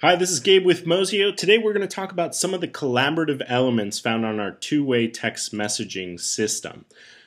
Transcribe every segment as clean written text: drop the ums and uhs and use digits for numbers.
Hi, this is Gabe with Mosio. Today we're going to talk about some of the collaborative elements found on our two-way text messaging system.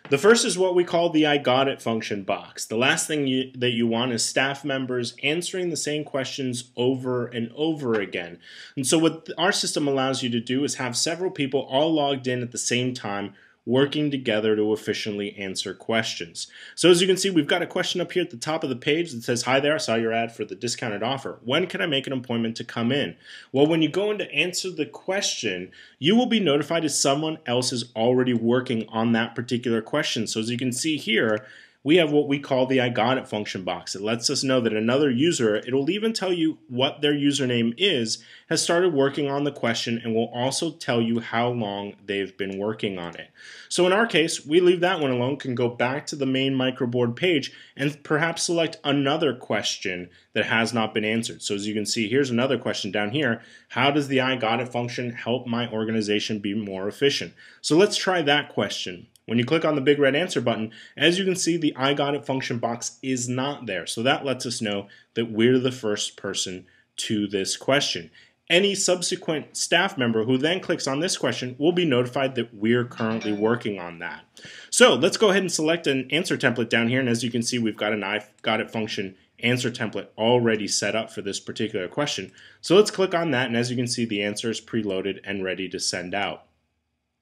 The first is what we call the I got it function box. The last thing that you want is staff members answering the same questions over and over again. And so what our system allows you to do is have several people all logged in at the same time, working together to efficiently answer questions. So as you can see, we've got a question up here at the top of the page that says, "Hi there, I saw your ad for the discounted offer. When can I make an appointment to come in?" Well, when you go in to answer the question, you will be notified as someone else is already working on that particular question. So as you can see here, we have what we call the I got it function box. It lets us know that another user, it'll even tell you what their username is, has started working on the question and will also tell you how long they've been working on it. So in our case, we leave that one alone, can go back to the main microboard page and perhaps select another question that has not been answered. So as you can see, here's another question down here. How does the I got it function help my organization be more efficient? So let's try that question. When you click on the big red answer button, as you can see, the I got it function box is not there. So that lets us know that we're the first person to this question. Any subsequent staff member who then clicks on this question will be notified that we're currently working on that. So let's go ahead and select an answer template down here. And as you can see, we've got an I got it function answer template already set up for this particular question. So let's click on that. And as you can see, the answer is preloaded and ready to send out.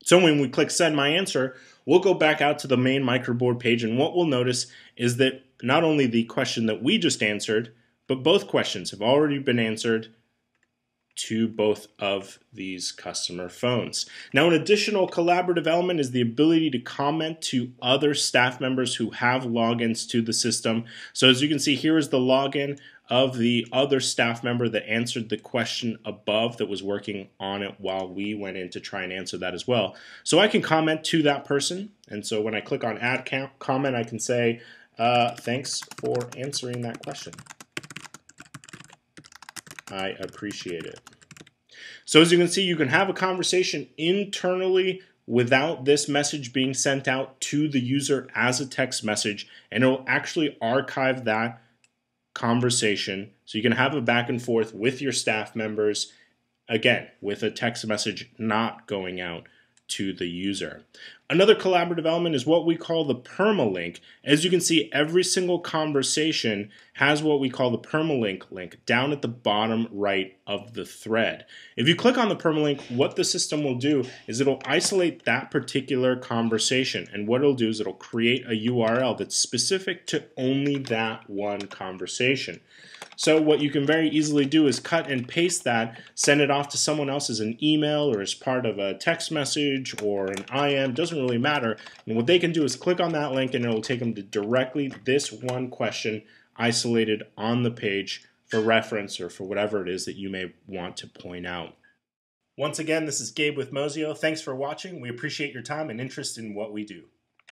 So when we click send my answer, we'll go back out to the main microboard page, and what we'll notice is that not only the question that we just answered, but both questions have already been answered to both of these customer phones. Now, an additional collaborative element is the ability to comment to other staff members who have logins to the system. So as you can see, here is the login of the other staff member that answered the question above that was working on it while we went in to try and answer that as well. So I can comment to that person, and so when I click on add comment, I can say, thanks for answering that question. I appreciate it. So as you can see, you can have a conversation internally without this message being sent out to the user as a text message, and it will actually archive that conversation. So you can have a back and forth with your staff members, again, with a text message not going out to the user. Another collaborative element is what we call the permalink. As you can see, every single conversation has what we call the permalink link down at the bottom right of the thread. If you click on the permalink, what the system will do is it'll isolate that particular conversation, and what it'll do is it'll create a URL that's specific to only that one conversation. So what you can very easily do is cut and paste that, send it off to someone else as an email or as part of a text message or an IM, doesn't really matter. And what they can do is click on that link and it will take them to directly this one question isolated on the page for reference or for whatever it is that you may want to point out. Once again, this is Gabe with Mosio. Thanks for watching. We appreciate your time and interest in what we do.